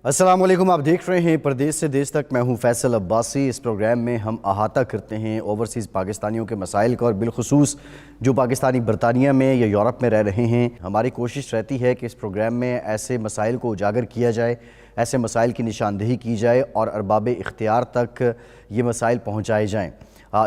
अस्सलाम वालेकुम। आप देख रहे हैं परदेश से देश तक। मैं हूं फैसल अब्बासी। इस प्रोग्राम में हम अहाता करते हैं ओवरसीज़ पाकिस्तानियों के मसाइल का, और बिलखुसूस जो पाकिस्तानी बरतानिया में या यूरोप में रह रहे हैं। हमारी कोशिश रहती है कि इस प्रोग्राम में ऐसे मसाइल को उजागर किया जाए, ऐसे मसाइल की निशानदेही की जाए और अरबाब इख्तियार तक ये मसाइल पहुँचाए जाएँ।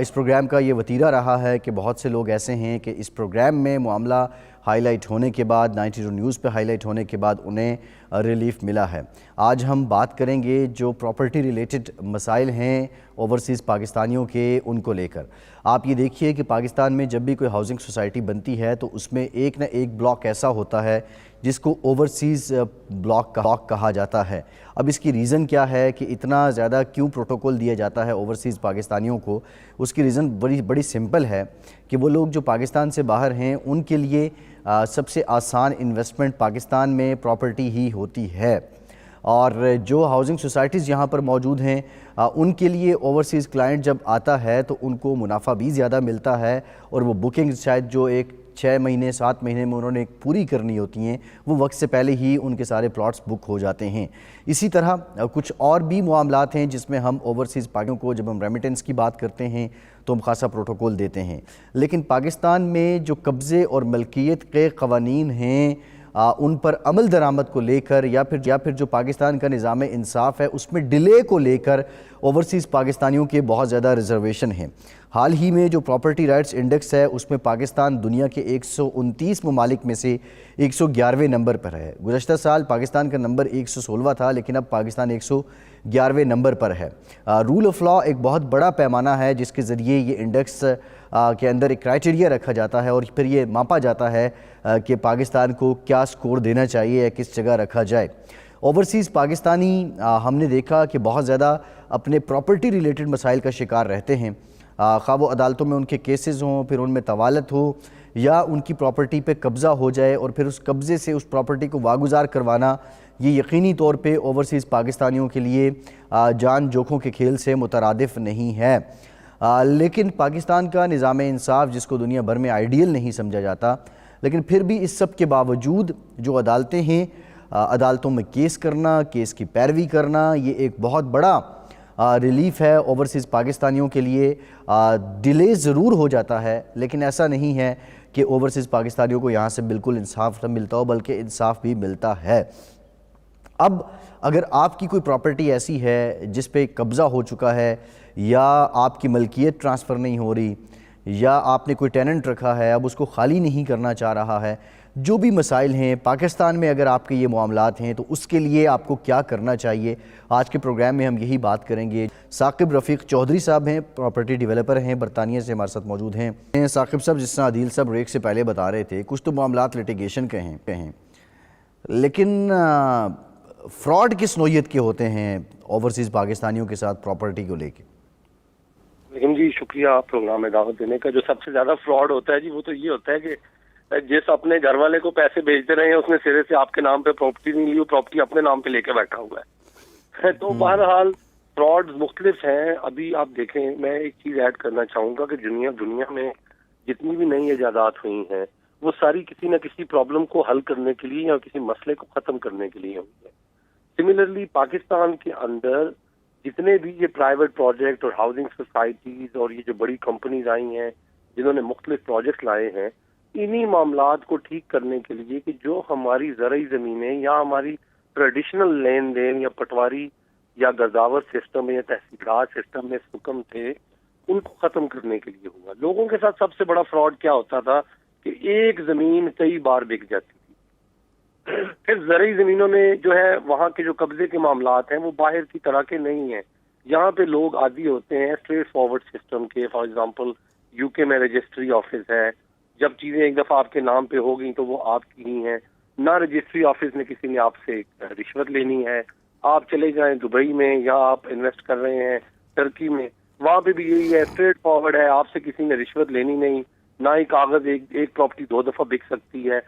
इस प्रोग्राम का ये वतीरा रहा है कि बहुत से लोग ऐसे हैं कि इस प्रोग्राम में मामला हाईलाइट होने के बाद, 92 न्यूज़ पे हाईलाइट होने के बाद उन्हें रिलीफ मिला है। आज हम बात करेंगे जो प्रॉपर्टी रिलेटेड मसाइल हैं ओवरसीज़ पाकिस्तानियों के, उनको लेकर। आप ये देखिए कि पाकिस्तान में जब भी कोई हाउसिंग सोसाइटी बनती है तो उसमें एक न एक ब्लॉक ऐसा होता है जिसको ओवरसीज़ ब्लॉक कहा जाता है। अब इसकी रीज़न क्या है कि इतना ज़्यादा क्यों प्रोटोकॉल दिया जाता है ओवरसीज़ पाकिस्तानियों को? उसकी रीज़न बड़ी सिंपल है कि वो लोग जो पाकिस्तान से बाहर हैं उनके लिए सबसे आसान इन्वेस्टमेंट पाकिस्तान में प्रॉपर्टी ही होती है, और जो हाउसिंग सोसाइटीज़ यहाँ पर मौजूद हैं उनके लिए ओवरसीज़ क्लाइंट जब आता है तो उनको मुनाफा भी ज़्यादा मिलता है, और वो बुकिंग शायद जो एक 6 महीने 7 महीने में उन्होंने पूरी करनी होती हैं, वो वक्त से पहले ही उनके सारे प्लॉट्स बुक हो जाते हैं। इसी तरह कुछ और भी मामलात हैं जिसमें हम ओवरसीज़ पाकियों को, जब हम रेमिटेंस की बात करते हैं तो हम खासा प्रोटोकॉल देते हैं। लेकिन पाकिस्तान में जो कब्ज़े और मलकियत के क़वानीन हैं उन पर अमल दरामद को लेकर, या फिर जो पाकिस्तान का निज़ाम इंसाफ है उसमें डिले को लेकर ओवरसीज़ पाकिस्तानियों के बहुत ज़्यादा रिजर्वेशन हैं। हाल ही में जो प्रॉपर्टी राइट्स इंडेक्स है उसमें पाकिस्तान दुनिया के 129 ममालिक में से 111वें नंबर पर है। गुज़श्ता साल पाकिस्तान का नंबर 116वां था, लेकिन अब पाकिस्तान 111वें नंबर पर है। रूल ऑफ़ लॉ एक बहुत बड़ा पैमाना है जिसके ज़रिए ये इंडेक्स के अंदर एक क्राइटेरिया रखा जाता है और फिर ये मापा जाता है कि पाकिस्तान को क्या स्कोर देना चाहिए या किस जगह रखा जाए। ओवरसीज़ पाकिस्तानी हमने देखा कि बहुत ज़्यादा अपने प्रॉपर्टी रिलेटेड मसाइल का शिकार रहते हैं, खा वो अदालतों में उनके केसेस हों, फिर उनमें तवालत हो, या उनकी प्रॉपर्टी पे कब्ज़ा हो जाए और फिर उस कब्ज़े से उस प्रॉपर्टी को वागुजार करवाना, ये यकीनी तौर पे ओवरसीज़ पाकिस्तानियों के लिए जान जोखों के खेल से मुतरादिफ नहीं है। लेकिन पाकिस्तान का निज़ाम इंसाफ, जिसको दुनिया भर में आइडियल नहीं समझा जाता, लेकिन फिर भी इस सब के बावजूद जो अदालतें हैं, अदालतों में केस करना, केस की पैरवी करना, ये एक बहुत बड़ा रिलीफ़ है ओवरसीज़ पाकिस्तानियों के लिए। डिले ज़रूर हो जाता है, लेकिन ऐसा नहीं है कि ओवरसीज़ पाकिस्तानियों को यहाँ से बिल्कुल इंसाफ न मिलता हो, बल्कि इंसाफ भी मिलता है। अब अगर आपकी कोई प्रॉपर्टी ऐसी है जिस पे कब्ज़ा हो चुका है, या आपकी मलकियत ट्रांसफ़र नहीं हो रही, या आपने कोई टेनेंट रखा है अब उसको खाली नहीं करना चाह रहा है, जो भी मसाइल हैं पाकिस्तान में, अगर आपके ये मामलात हैं तो उसके लिए आपको क्या करना चाहिए, आज के प्रोग्राम में हम यही बात करेंगे। साकिब रफ़ीक चौधरी साहब हैं, प्रॉपर्टी डेवलपर हैं, बरतानिया से हमारे साथ मौजूद हैं। साकिब साहब, जिस तरह आदिल साहब ब्रेक से पहले बता रहे थे, कुछ तो मामलात लिटिगेशन के हैं, लेकिन फ्रॉड किस नौइयत के होते हैं ओवरसीज़ पाकिस्तानियों के साथ प्रॉपर्टी को लेके? लेकिन जी शुक्रिया प्रोग्राम में दावत देने का। जो सबसे ज्यादा फ्रॉड होता है जी, वो तो ये होता है कि जिस अपने घर वाले को पैसे भेजते रहे हैं उसने सिरे से आपके नाम पे प्रॉपर्टी नहीं ली, वो प्रॉपर्टी अपने नाम पे लेके बैठा हुआ है। तो बहरहाल फ्रॉड मुख्तलिफ हैं। अभी आप देखें, मैं एक चीज ऐड करना चाहूंगा कि दुनिया में जितनी भी नई इजादात हुई हैं वो सारी किसी न किसी प्रॉब्लम को हल करने के लिए या किसी मसले को खत्म करने के लिए हुई है। सिमिलरली पाकिस्तान के अंदर जितने भी ये प्राइवेट प्रोजेक्ट और हाउसिंग सोसाइटीज और ये जो बड़ी कंपनीज आई हैं जिन्होंने मुख्तलिफ प्रोजेक्ट लाए हैं, इन्हीं मामलात को ठीक करने के लिए कि जो हमारी ज़रई ज़मीनें या हमारी ट्रेडिशनल लेन देन या पटवारी या गजावत सिस्टम या तहसीलदार सिस्टम में हुक्म थे, उनको ख़त्म करने के लिए हुआ। लोगों के साथ सबसे बड़ा फ्रॉड क्या होता था कि एक ज़मीन कई बार बिक जाती थी। फिर ज़रई ज़मीनों में जो है वहाँ के जो कब्जे के मामलात हैं वो बाहर की तरह के नहीं हैं। यहाँ पे लोग आदी होते हैं स्ट्रेट फॉरवर्ड सिस्टम के। फॉर एग्जांपल यूके में रजिस्ट्री ऑफिस है, जब चीजें एक दफा आपके नाम पे हो गई तो वो आपकी ही हैं। ना रजिस्ट्री ऑफिस ने किसी ने आपसे रिश्वत लेनी है। आप चले जाएं दुबई में, या आप इन्वेस्ट कर रहे हैं टर्की में, वहां पे भी यही है, स्ट्रेट फॉरवर्ड है, आपसे किसी ने रिश्वत लेनी नहीं। ना ही कागज एक प्रॉपर्टी 2 दफा बिक सकती है।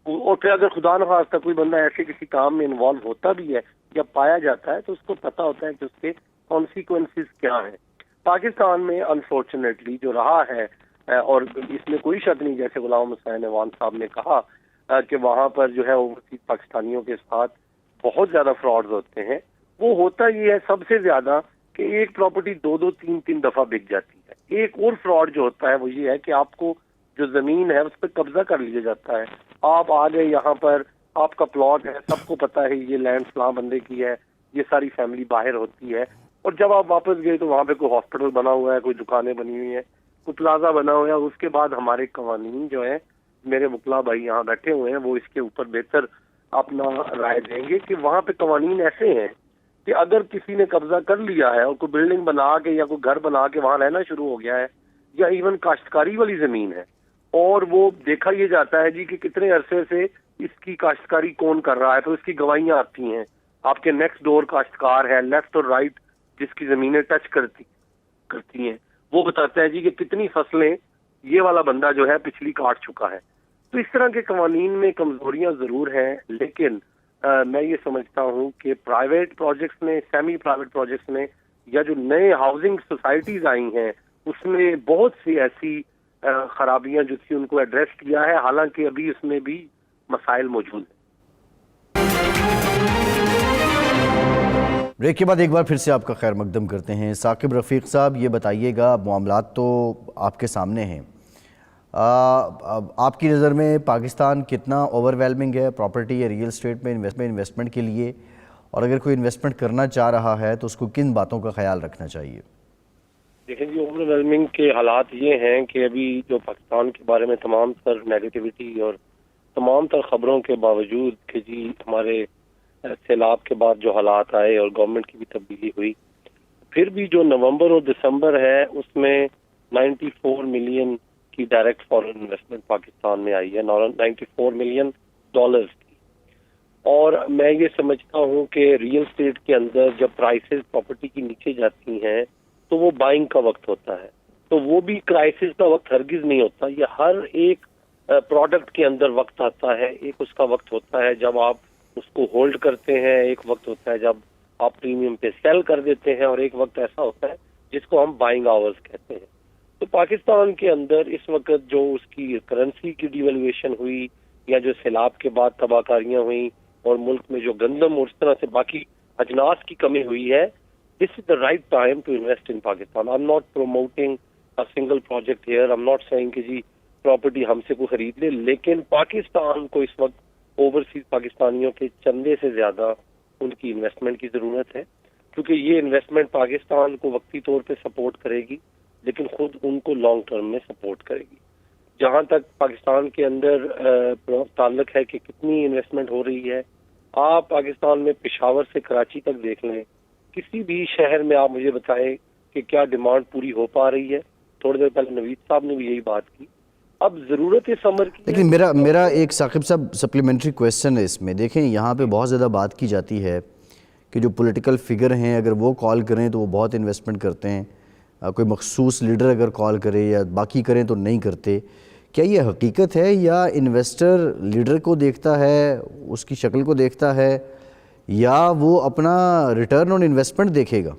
और फिर अगर खुदा न खास्ता कोई बंदा ऐसे किसी काम में इन्वॉल्व होता भी है या पाया जाता है तो उसको पता होता है कि उसके कॉन्सिक्वेंसेस क्या हैं। पाकिस्तान में अनफॉर्चुनेटली जो रहा है, और इसमें कोई शक नहीं, जैसे गुलाम हुसैन अवान साहब ने कहा कि वहां पर जो है ओवरसीज पाकिस्तानियों के साथ بہت زیادہ فراڈز ہوتے ہیں وہ ہوتا یہ ہے سب سے زیادہ کہ ایک پراپرٹی دو دو تین تین دفعہ بک جاتی ہے. ایک اور فراڈ جو ہوتا ہے وہ یہ ہے کہ آپ کو جو زمین ہے اس پہ قبضہ کر لیا جاتا ہے. آپ آ گئے یہاں پر, آپ کا پلاٹ ہے, سب کو پتا ہے یہ لینڈ فلاں بندے کی ہے, یہ ساری فیملی باہر ہوتی ہے, اور جب آپ واپس گئے تو وہاں پہ کوئی ہاسپٹل بنا ہوا ہے, کوئی دکانیں بنی ہوئی ہیں, کوئی پلازا بنا ہوا ہے. اس کے بعد ہمارے قوانین جو ہیں, میرے وکلا بھائی یہاں بیٹھے ہوئے ہیں, وہ اس کے اوپر بہتر اپنا رائے دیں گے کہ وہاں پہ قوانین ایسے ہیں کہ اگر کسی نے قبضہ کر لیا ہے اور کوئی بلڈنگ بنا کے یا کوئی گھر بنا کے وہاں رہنا شروع ہو گیا ہے, یا ایون کاشتکاری والی زمین ہے, اور وہ دیکھا یہ جاتا ہے جی کہ کتنے عرصے سے اس کی کاشتکاری کون کر رہا ہے, تو اس کی گواہیاں آتی ہیں. آپ کے نیکسٹ ڈور کاشتکار ہے, لیفٹ اور رائٹ جس کی زمینیں ٹچ کرتی ہیں, وہ بتاتا ہے جی کہ کتنی فصلیں یہ والا بندہ جو ہے پچھلی کاٹ چکا ہے. تو اس طرح کے قوانین میں کمزوریاں ضرور ہیں, لیکن میں یہ سمجھتا ہوں کہ پرائیویٹ پروجیکٹس میں, سیمی پرائیویٹ پروجیکٹس میں, یا جو نئے ہاؤسنگ سوسائٹیز آئی ہیں اس میں بہت سی ایسی خرابیاں جو تھی ان کو ایڈریس کیا ہے, حالانکہ ابھی اس میں بھی مسائل موجود ہیں. بریک کے بعد ایک بار پھر سے آپ کا خیر مقدم کرتے ہیں. ثاقب رفیق صاحب, یہ بتائیے گا, معاملات تو آپ کے سامنے ہیں, آپ کی نظر میں پاکستان کتنا اوور ویلمنگ ہے پراپرٹی یا ریئل اسٹیٹ میں انویسٹمنٹ کے لیے, اور اگر کوئی انویسٹمنٹ کرنا چاہ رہا ہے تو اس کو کن باتوں کا خیال رکھنا چاہیے؟ دیکھیں جی, اوور ویلمنگ کے حالات یہ ہیں کہ ابھی جو پاکستان کے بارے میں تمام تر نیگیٹیوٹی اور تمام تر خبروں کے باوجود کہ جی ہمارے سیلاب کے بعد جو حالات آئے اور گورنمنٹ کی بھی تبدیلی ہوئی, پھر بھی جو نومبر اور دسمبر ہے اس میں 94 ملین کی ڈائریکٹ فارن انویسٹمنٹ پاکستان میں آئی ہے, 94 ملین ڈالرز کی. اور میں یہ سمجھتا ہوں کہ ریئل اسٹیٹ کے اندر جب پرائسز پراپرٹی کی نیچے جاتی ہیں تو وہ بائنگ کا وقت ہوتا ہے, تو وہ بھی کرائسس کا وقت ہرگز نہیں ہوتا. یہ ہر ایک پروڈکٹ کے اندر وقت آتا ہے, ایک اس کا وقت ہوتا ہے جب آپ اس کو ہولڈ کرتے ہیں, ایک وقت ہوتا ہے جب آپ پریمیم پہ سیل کر دیتے ہیں, اور ایک وقت ایسا ہوتا ہے جس کو ہم بائنگ آورز کہتے ہیں. تو پاکستان کے اندر اس وقت جو اس کی کرنسی کی ڈیویلویشن ہوئی, یا جو سیلاب کے بعد تباہ کاریاں ہوئیں, اور ملک میں جو گندم اور اس طرح سے باقی اجناس کی کمی ہوئی ہے, this is the right time to invest in Pakistan. I'm not promoting a single project here. I'm not saying کہ جی پراپرٹی ہم سے کوئی خرید لے, لیکن پاکستان کو اس وقت اوورسیز پاکستانیوں کے چندے سے زیادہ ان کی انویسٹمنٹ کی ضرورت ہے, کیونکہ یہ انویسٹمنٹ پاکستان کو وقتی طور پہ سپورٹ کرے گی, لیکن خود ان کو لانگ ٹرم میں سپورٹ کرے گی. جہاں تک پاکستان کے اندر تعلق ہے کہ کتنی انویسٹمنٹ ہو رہی ہے, آپ پاکستان میں پشاور سے کراچی تک دیکھ لیں, کسی بھی شہر میں آپ مجھے بتائیں کہ کیا ڈیمانڈ پوری ہو پا رہی ہے. تھوڑی دیر پہلے نوید صاحب نے بھی یہی بات کی. اب ضرورت ہے سمر کی. لیکن میرا ایک ثاقب صاحب سپلیمنٹری کویسچن ہے اس میں. دیکھیں, یہاں پہ بہت زیادہ بات کی جاتی ہے کہ جو پولیٹیکل فگر ہیں اگر وہ کال کریں تو وہ بہت انویسٹمنٹ کرتے ہیں, کوئی مخصوص لیڈر اگر کال کرے یا باقی کریں تو نہیں کرتے. کیا یہ حقیقت ہے, یا انویسٹر لیڈر کو دیکھتا ہے, اس کی شکل کو دیکھتا ہے, یا وہ اپنا ریٹرن آن انویسٹمنٹ دیکھے گا؟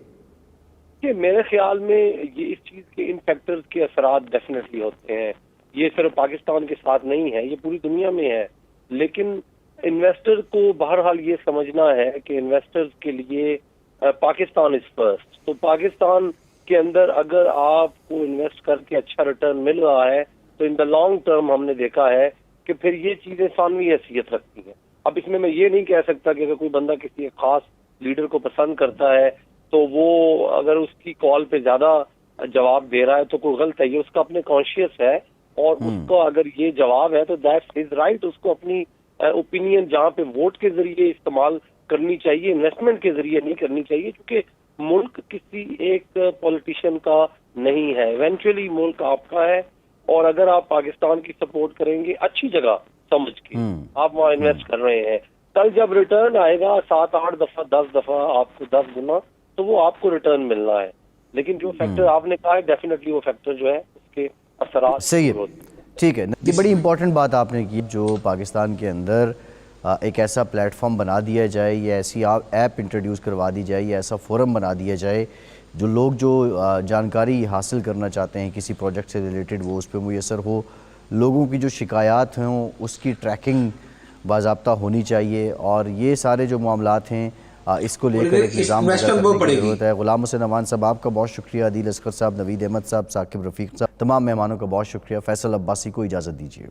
کہ میرے خیال میں یہ اس چیز کے ان فیکٹرز کے اثرات ڈیفینیٹلی ہوتے ہیں. یہ صرف پاکستان کے ساتھ نہیں ہے, یہ پوری دنیا میں ہے. لیکن انویسٹر کو بہرحال یہ سمجھنا ہے کہ انویسٹرز کے لیے پاکستان از فرسٹ. تو پاکستان کے اندر اگر آپ کو انویسٹ کر کے اچھا ریٹرن مل رہا ہے تو ان دا لانگ ٹرم ہم نے دیکھا ہے کہ پھر یہ چیزیں ثانوی حیثیت رکھتی ہیں. اب اس میں یہ نہیں کہہ سکتا کہ اگر کوئی بندہ کسی ایک خاص لیڈر کو پسند کرتا ہے تو وہ اگر اس کی کال پہ زیادہ جواب دے رہا ہے تو کوئی غلط ہے. یہ اس کا اپنے کانشیس ہے, اور اس کو اگر یہ جواب ہے تو دیٹس ہز رائٹ. اس کو اپنی اوپینین جہاں پہ ووٹ کے ذریعے استعمال کرنی چاہیے, انویسٹمنٹ کے ذریعے نہیں کرنی چاہیے, کیونکہ ملک کسی ایک پولیٹیشین کا نہیں ہے. ایونچولی ملک آپ کا ہے, اور اگر آپ پاکستان کی سپورٹ کریں گے اچھی جگہ سمجھ کے آپ وہاں انویسٹ کر رہے ہیں, کل جب ریٹرن آئے گا 7-8 دفعہ 10 دفعہ آپ کو 10 گنا, تو وہ آپ کو ریٹرن ملنا ہے. لیکن جو فیکٹر آپ نے کہا ہے ڈیفینیٹلی وہ فیکٹر جو ہے اس کے اثرات صحیح ہے. ٹھیک ہے, یہ بڑی امپورٹنٹ بات آپ نے کی, جو پاکستان کے اندر ایک ایسا پلیٹ فارم بنا دیا جائے, یا ایسی ایپ انٹروڈیوس کروا دی جائے, یا ایسا فورم بنا دیا جائے جو لوگ جو جانکاری حاصل کرنا چاہتے ہیں کسی پروجیکٹ سے ریلیٹڈ وہ اس پہ میسر ہو, لوگوں کی جو شکایات ہوں اس کی ٹریکنگ باضابطہ ہونی چاہیے، اور یہ سارے جو معاملات ہیں اس کو لے کر ایک نظام پیدا کرنے کی ضرورت ہے۔ غلام حسین امان صاحب آپ کا بہت شکریہ، عادل اصغر صاحب، نوید احمد صاحب، ثاقب رفیق صاحب، تمام مہمانوں کا بہت شکریہ۔ فیصل عباسی کو اجازت دیجیے۔